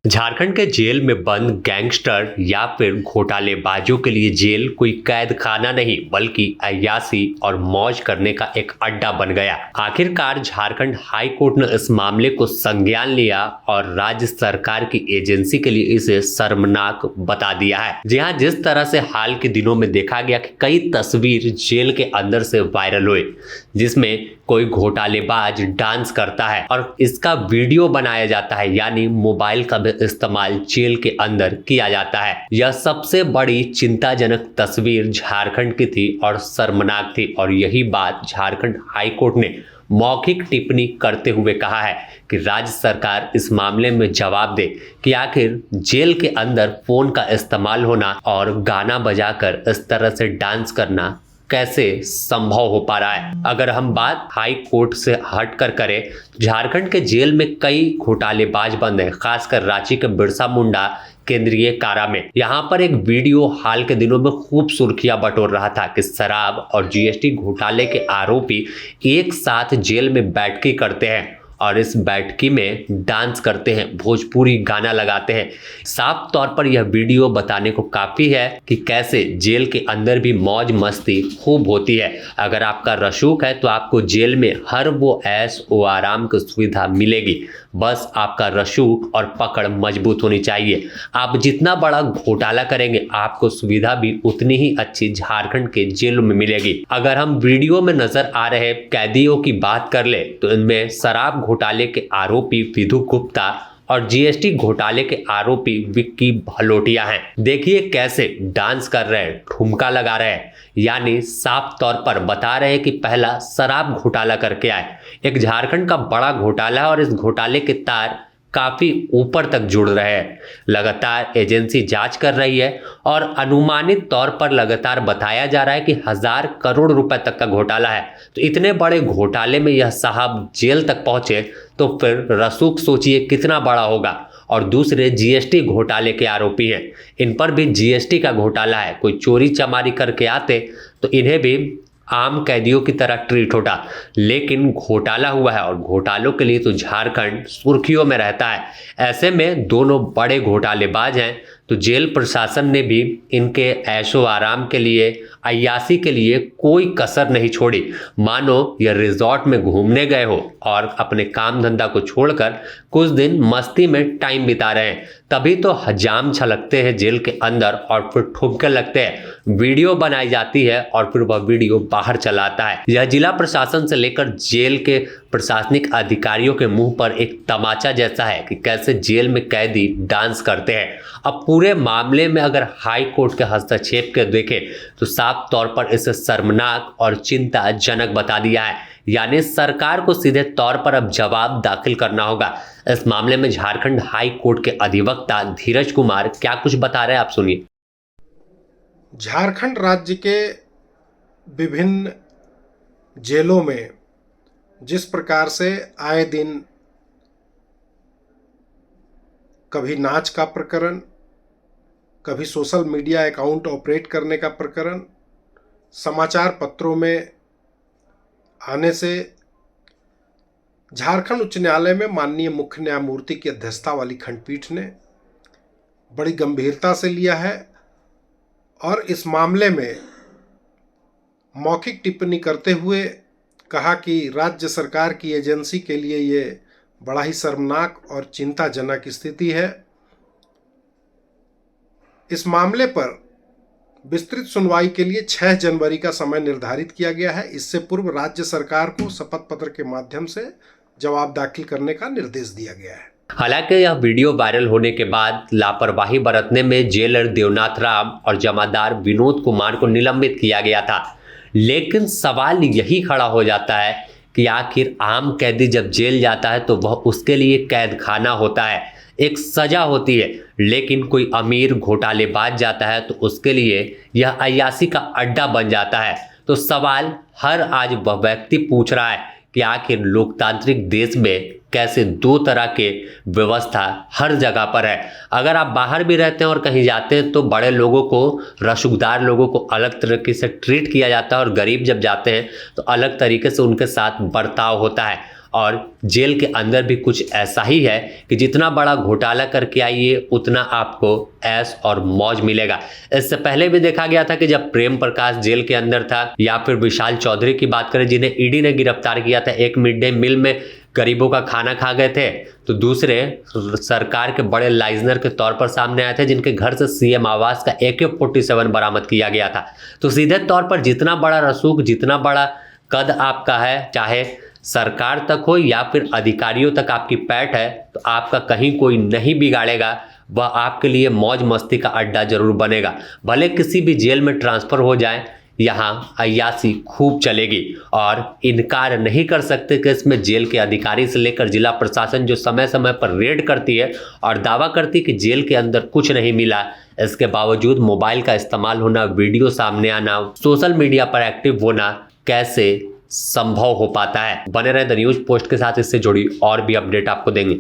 झारखंड के जेल में बंद गैंगस्टर या फिर घोटालेबाजों के लिए जेल कोई कैद खाना नहीं बल्कि अय्याशी और मौज करने का एक अड्डा बन गया। आखिरकार झारखंड हाई कोर्ट ने इस मामले को संज्ञान लिया और राज्य सरकार की एजेंसी के लिए इसे शर्मनाक बता दिया है। जी हाँ, जिस तरह से हाल के दिनों में देखा गया कि कई तस्वीर जेल के अंदर से वायरल हुए जिसमें कोई घोटालेबाज डांस करता है और इसका वीडियो बनाया जाता है, यानी मोबाइल का भी इस्तेमाल जेल के अंदर किया जाता है। यह सबसे बड़ी चिंताजनक तस्वीर झारखंड की थी और शर्मनाक थी और यही बात झारखंड हाई कोर्ट ने मौखिक टिप्पणी करते हुए कहा है कि राज्य सरकार इस मामले में जवाब दे कि आखिर जेल के अंदर फोन का इस्तेमाल होना और गाना बजाकर इस तरह से डांस करना कैसे संभव हो पा रहा है। अगर हम बात हाई कोर्ट से हटकर करें, झारखंड के जेल में कई घोटालेबाज बंद हैं, खासकर रांची के बिरसा मुंडा केंद्रीय कारा में। यहाँ पर एक वीडियो हाल के दिनों में खूब सुर्खियां बटोर रहा था कि शराब और जीएसटी घोटाले के आरोपी एक साथ जेल में बैठकी करते हैं और इस बैठकी में डांस करते हैं, भोजपुरी गाना लगाते हैं। साफ तौर पर यह वीडियो बताने को काफी है कि कैसे जेल के अंदर भी मौज मस्ती खूब होती है। अगर आपका रसूख है तो आपको जेल में हर वो ऐश व आराम की सुविधा मिलेगी, बस आपका रसूख और पकड़ मजबूत होनी चाहिए। आप जितना बड़ा घोटाला करेंगे आपको सुविधा भी उतनी ही अच्छी झारखंड के जेल में मिलेगी। अगर हम वीडियो में नजर आ रहे कैदियों की बात कर ले तो इनमें शराब घोटाले के आरोपी विधु गुप्ता और जीएसटी घोटाले के आरोपी विक्की भलोटिया हैं। देखिए कैसे डांस कर रहे हैं, ठुमका लगा रहे हैं, यानी साफ तौर पर बता रहे हैं कि पहला शराब घोटाला करके आए। एक झारखंड का बड़ा घोटाला है और इस घोटाले के तार काफी ऊपर तक जुड़ रहे हैं। लगातार एजेंसी जांच कर रही है और अनुमानित तौर पर लगातार बताया जा रहा है कि 1000 करोड़ रुपए तक का घोटाला है। तो इतने बड़े घोटाले में यह साहब जेल तक पहुंचे तो फिर रसूख सोचिए कितना बड़ा होगा। और दूसरे जीएसटी घोटाले के आरोपी हैं, इन पर भी जीएसटी का घोटाला है। कोई चोरी चमारी करके आते तो इन्हें भी आम कैदियों की तरह ट्रीट होता, लेकिन घोटाला हुआ है और घोटालों के लिए तो झारखंड सुर्खियों में रहता है। ऐसे में दोनों बड़े घोटालेबाज हैं तो जेल प्रशासन ने भी इनके ऐशो आराम के लिए, अय्याशी के लिए कोई कसर नहीं छोड़ी। मानो यह रिजॉर्ट में घूमने गए हो और अपने काम धंधा को छोड़कर कुछ दिन मस्ती में टाइम बिता रहे हैं। तभी तो हजाम छलकते हैं जेल के अंदर और फिर ठुमके लगते हैं, वीडियो बनाई जाती है और फिर वह वीडियो बाहर चला आता है। यह जिला प्रशासन से लेकर जेल के प्रशासनिक अधिकारियों के मुंह पर एक तमाचा जैसा है कि कैसे जेल में कैदी डांस करते हैं। अब पूरे मामले में अगर हाई कोर्ट के हस्तक्षेप के देखें तो साफ तौर पर इसे शर्मनाक और चिंताजनक बता दिया है, यानी सरकार को सीधे तौर पर अब जवाब दाखिल करना होगा। इस मामले में झारखंड हाई कोर्ट के अधिवक्ता धीरज कुमार क्या कुछ बता रहे हैं, आप सुनिए। झारखंड राज्य के विभिन्न जेलों में जिस प्रकार से आए दिन कभी नाच का प्रकरण, कभी सोशल मीडिया अकाउंट ऑपरेट करने का प्रकरण समाचार पत्रों में आने से झारखंड उच्च न्यायालय में माननीय मुख्य न्यायमूर्ति की अध्यक्षता वाली खंडपीठ ने बड़ी गंभीरता से लिया है और इस मामले में मौखिक टिप्पणी करते हुए कहा कि राज्य सरकार की एजेंसी के लिए ये बड़ा ही शर्मनाक और चिंताजनक स्थिति है। इस मामले पर विस्तृत सुनवाई के लिए 6 जनवरी का समय निर्धारित किया गया है। इससे पूर्व राज्य सरकार को शपथ पत्र के माध्यम से जवाब दाखिल करने का निर्देश दिया गया है। हालांकि यह वीडियो वायरल होने के बाद लापरवाही बरतने में जेलर देवनाथ राम और जमादार विनोद कुमार को निलंबित किया गया था, लेकिन सवाल यही खड़ा हो जाता है कि आखिर आम कैदी जब जेल जाता है तो वह उसके लिए कैद खाना होता है, एक सजा होती है। लेकिन कोई अमीर घोटालेबाज जाता है तो उसके लिए यह अय्याशी का अड्डा बन जाता है। तो सवाल हर आज वह व्यक्ति पूछ रहा है कि आखिर लोकतांत्रिक देश में कैसे दो तरह के व्यवस्था हर जगह पर है। अगर आप बाहर भी रहते हैं और कहीं जाते हैं तो बड़े लोगों को, रसूखदार लोगों को अलग तरीके से ट्रीट किया जाता है और गरीब जब जाते हैं तो अलग तरीके से उनके साथ बर्ताव होता है। और जेल के अंदर भी कुछ ऐसा ही है कि जितना बड़ा घोटाला करके आइए उतना आपको ऐश और मौज मिलेगा। इससे पहले भी देखा गया था कि जब प्रेम प्रकाश जेल के अंदर था, या फिर विशाल चौधरी की बात करें जिन्हें ईडी ने गिरफ्तार किया था, एक मिड डे मील में गरीबों का खाना खा गए थे, तो दूसरे सरकार के बड़े लाइजनर के तौर पर सामने आए थे जिनके घर से सीएम आवास का AK-47 बरामद किया गया था। तो सीधे तौर पर जितना बड़ा रसूख, जितना बड़ा कद आपका है, चाहे सरकार तक हो या फिर अधिकारियों तक आपकी पैठ है, तो आपका कहीं कोई नहीं बिगाड़ेगा, वह आपके लिए मौज मस्ती का अड्डा जरूर बनेगा। भले किसी भी जेल में ट्रांसफर हो जाए, यहाँ अय्यासी खूब चलेगी और इनकार नहीं कर सकते कि इसमें जेल के अधिकारी से लेकर जिला प्रशासन जो समय समय पर रेड करती है और दावा करती है कि जेल के अंदर कुछ नहीं मिला, इसके बावजूद मोबाइल का इस्तेमाल होना, वीडियो सामने आना, सोशल मीडिया पर एक्टिव होना कैसे संभव हो पाता है। बने रहे द न्यूज पोस्ट के साथ, इससे जुड़ी और भी अपडेट आपको देंगे।